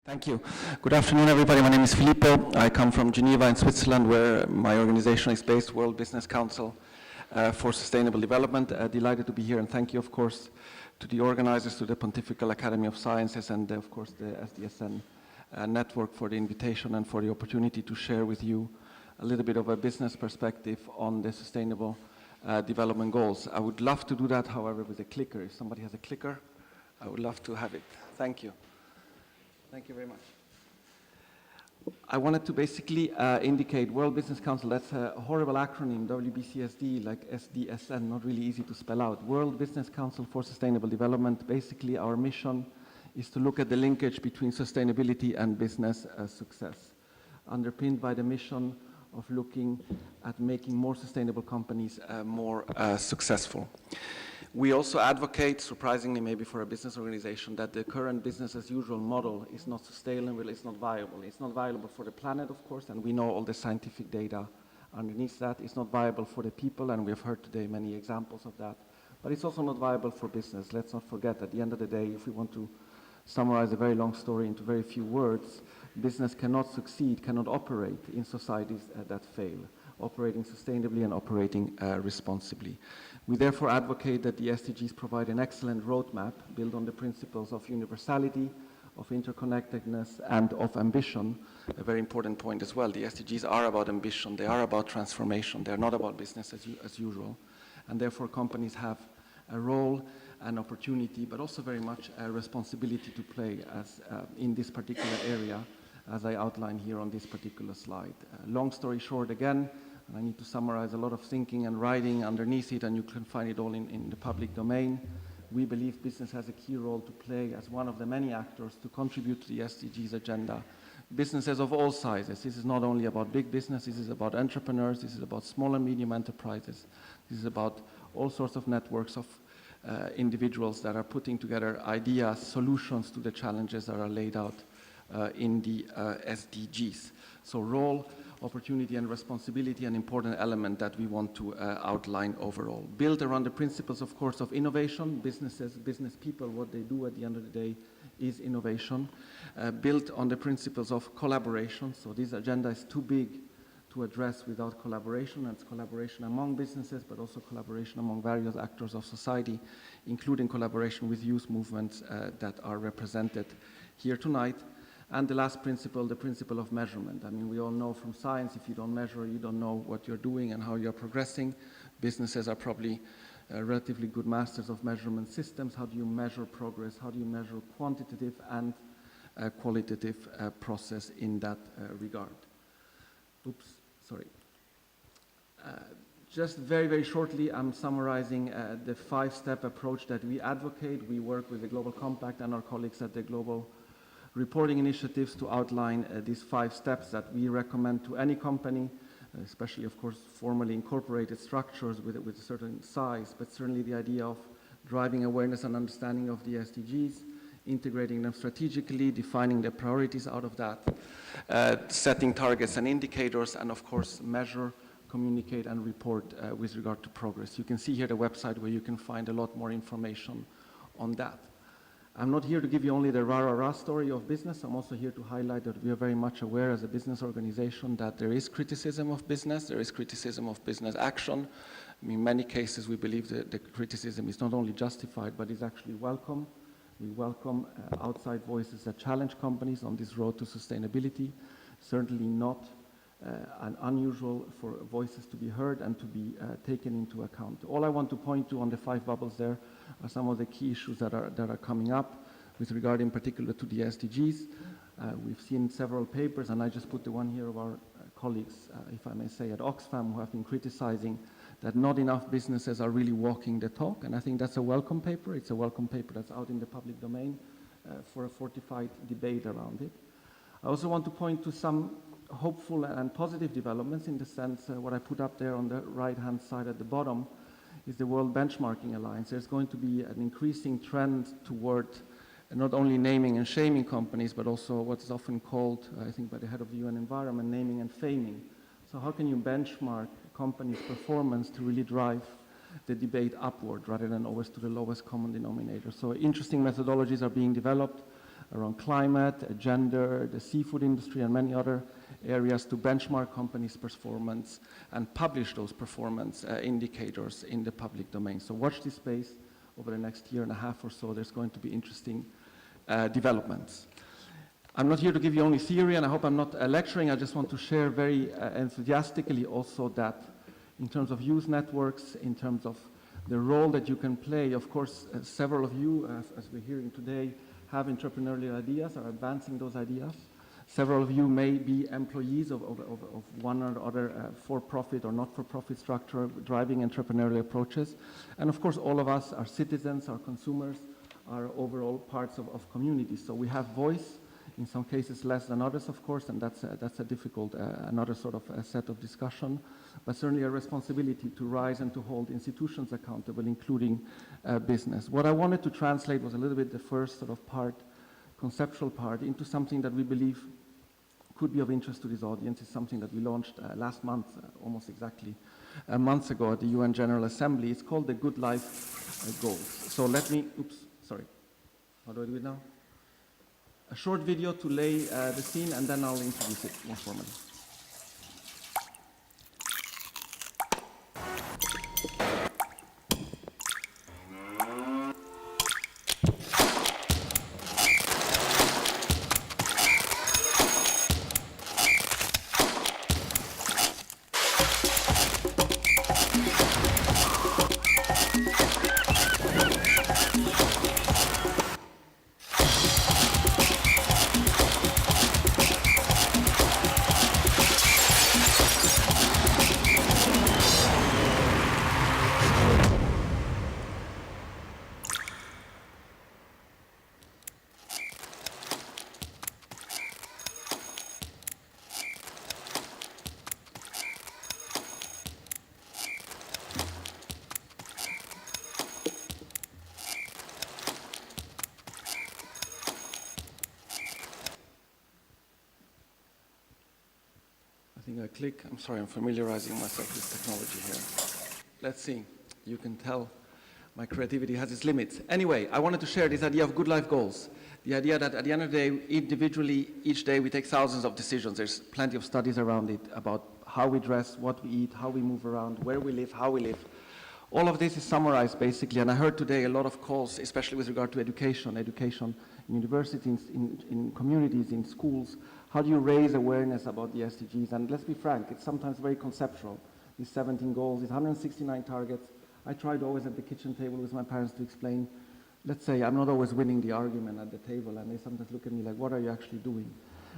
Thank you. Good afternoon, everybody. My name is Filippo. I come from Geneva in Switzerland, where my organization is based, World Business Council for Sustainable Development. Delighted to be here, and thank you, of course, to the organizers, to the Pontifical Academy of Sciences, and of course the SDSN network for the invitation and for the opportunity to share with you a little bit of a business perspective on the Sustainable Development Goals. I would love to do that, however, with a clicker. If somebody has a clicker, I would love to have it. Thank you. Thank you very much. I wanted to basically indicate World Business Council, that's a horrible acronym, WBCSD, like SDSN, not really easy to spell out. World Business Council for Sustainable Development. Basically, our mission is to look at the linkage between sustainability and business success, underpinned by the mission of looking at making more sustainable companies more successful. We also advocate, surprisingly maybe for a business organization, that the current business as usual model is not sustainable, it's not viable. It's not viable for the planet, of course, and we know all the scientific data underneath that. It's not viable for the people, and we have heard today many examples of that. But it's also not viable for business. Let's not forget, at the end of the day, if we want to summarize a very long story into very few words, business cannot succeed, cannot operate in societies that fail, operating sustainably and operating responsibly. We therefore advocate that the SDGs provide an excellent roadmap built on the principles of universality, of interconnectedness, and of ambition. A very important point as well. The SDGs are about ambition. They are about transformation. They are not about business as usual. And therefore, companies have a role, an opportunity, but also very much a responsibility to play as in this particular area, as I outline here on this particular slide. Long story short, again, and I need to summarize a lot of thinking and writing underneath it, and you can find it all in the public domain. We believe business has a key role to play as one of the many actors to contribute to the SDGs agenda. Businesses of all sizes. This is not only about big business, this is about entrepreneurs, this is about small and medium enterprises, this is about all sorts of networks of individuals that are putting together ideas, solutions to the challenges that are laid out in the SDGs. So role, opportunity, and responsibility, an important element that we want to outline overall. Built around the principles, of course, of innovation. Businesses, business people, what they do at the end of the day is innovation. Built on the principles of collaboration. So this agenda is too big to address without collaboration, and it's collaboration among businesses, but also collaboration among various actors of society, including collaboration with youth movements that are represented here tonight. And the last principle, the principle of measurement. I mean, we all know from science, if you don't measure, you don't know what you're doing and how you're progressing. Businesses are probably relatively good masters of measurement systems. How do you measure progress? How do you measure quantitative and qualitative process in that regard? Oops, sorry. Just very, very shortly, I'm summarizing the five-step approach that we advocate. We work with the Global Compact and our colleagues at the Global Reporting Initiatives to outline these 5 steps that we recommend to any company, especially, of course, formally incorporated structures with a certain size, but certainly the idea of driving awareness and understanding of the SDGs, integrating them strategically, defining the priorities out of that, setting targets and indicators, and of course, measure, communicate, and report with regard to progress. You can see here the website where you can find a lot more information on that. I'm not here to give you only the rah-rah-rah story of business. I'm also here to highlight that we are very much aware as a business organization that there is criticism of business, there is criticism of business action. In many cases, we believe that the criticism is not only justified, but is actually welcome. We welcome outside voices that challenge companies on this road to sustainability. Certainly not unusual for voices to be heard and to be taken into account. All I want to point to on the 5 bubbles there are some of the key issues that are coming up with regard in particular to the SDGs. We've seen several papers, and I just put the one here of our colleagues, if I may say, at Oxfam, who have been criticizing that not enough businesses are really walking the talk, and I think that's a welcome paper. It's a welcome paper that's out in the public domain for a fortified debate around it. I also want to point to some hopeful and positive developments in the sense what I put up there on the right-hand side at the bottom is the World Benchmarking Alliance. There's going to be an increasing trend toward not only naming and shaming companies, but also what is often called, I think by the head of the UN Environment, naming and faming. So how can you benchmark companies' performance to really drive the debate upward rather than always to the lowest common denominator? So interesting methodologies are being developed. around climate, gender, the seafood industry, and many other areas to benchmark companies' performance and publish those performance indicators in the public domain. So watch this space over the next year and a half or so. There's going to be interesting developments. I'm not here to give you only theory, and I hope I'm not lecturing. I just want to share very enthusiastically also that in terms of youth networks, in terms of the role that you can play, of course, several of you, as we're hearing today, have entrepreneurial ideas, are advancing those ideas. Several of you may be employees of one or other for-profit or not-for-profit structure driving entrepreneurial approaches. And of course, all of us are citizens, are consumers, are overall parts of communities. So we have voice, in some cases less than others, of course, and that's a difficult, another sort of set of discussion, but certainly a responsibility to rise and to hold institutions accountable, including business. What I wanted to translate was a little bit the first sort of part, conceptual part, into something that we believe could be of interest to this audience. It's something that we launched last month, almost exactly a month ago at the UN General Assembly. It's called the Good Life Goals. So let me, how do I do it now? A short video to lay the scene, and then I'll introduce it more formally. I'm sorry, I'm familiarizing myself with technology here. Let's see. You can tell my creativity has its limits. Anyway, I wanted to share this idea of good life goals. The idea that at the end of the day, individually, each day we take thousands of decisions. There's plenty of studies around it about how we dress, what we eat, how we move around, where we live, how we live. All of this is summarized basically, and I heard today a lot of calls, especially with regard to education in universities, in communities, in schools. How do you raise awareness about the SDGs? And let's be frank, it's sometimes very conceptual. These 17 goals, these 169 targets. I tried always at the kitchen table with my parents to explain, let's say I'm not always winning the argument at the table, and they sometimes look at me like, what are you actually doing?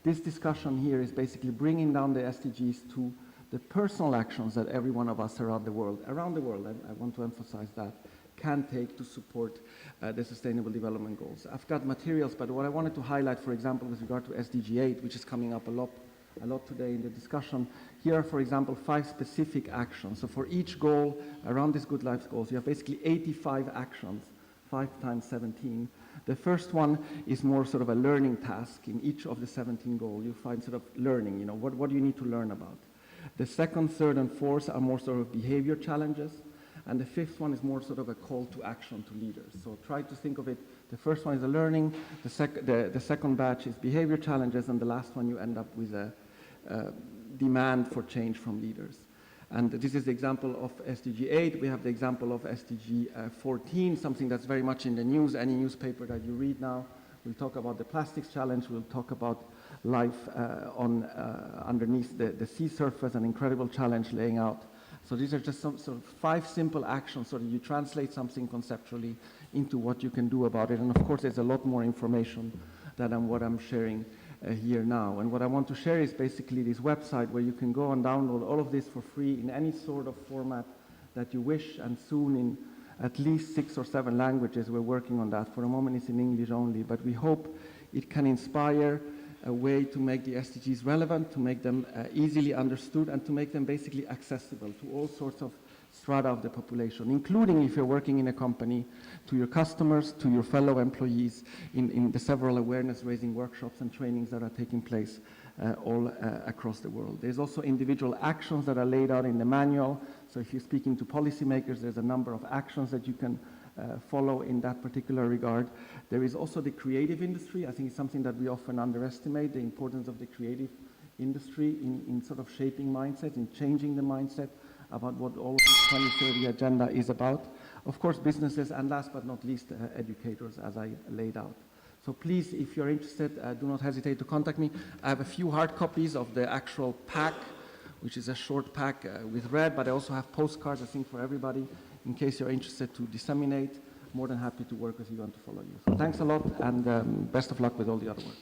This discussion here is basically bringing down the SDGs to the personal actions that every one of us around the world, I want to emphasize that, can take to support the Sustainable Development Goals. I've got materials, but what I wanted to highlight, for example, with regard to SDG 8, which is coming up a lot today in the discussion, here are, for example, 5 specific actions. So for each goal around these Good Life Goals, you have basically 85 actions, 5 times 17. The first one is more sort of a learning task. In each of the 17 goals, you find sort of learning, you know, what do you need to learn about? The second, third, and fourth are more sort of behavior challenges. And the fifth one is more sort of a call to action to leaders. So try to think of it, the first one is a learning, the second batch is behavior challenges, and the last one you end up with a demand for change from leaders. And this is the example of SDG 8. We have the example of SDG 14, something that's very much in the news. Any newspaper that you read now will talk about the plastics challenge, we'll talk about life underneath the sea surface, an incredible challenge laying out. So these are just some sort of 5 simple actions so that you translate something conceptually into what you can do about it. And of course, there's a lot more information than what I'm sharing here now. And what I want to share is basically this website where you can go and download all of this for free in any sort of format that you wish, and soon in at least 6 or 7 languages. We're working on that. For the moment, it's in English only, but we hope it can inspire a way to make the SDGs relevant, to make them easily understood, and to make them basically accessible to all sorts of strata of the population, including, if you're working in a company, to your customers, to your fellow employees, in the several awareness-raising workshops and trainings that are taking place all across the world. There's also individual actions that are laid out in the manual. So if you're speaking to policymakers, there's a number of actions that you can follow in that particular regard. There is also the creative industry. I think it's something that we often underestimate, the importance of the creative industry in sort of shaping mindset, in changing the mindset about what all of this 2030 agenda is about. Of course, businesses, and last but not least, educators, as I laid out. So please, if you're interested, do not hesitate to contact me. I have a few hard copies of the actual pack, which is a short pack with red, but I also have postcards, I think, for everybody, in case you're interested to disseminate. More than happy to work with you and to follow you. So thanks a lot, and best of luck with all the other work.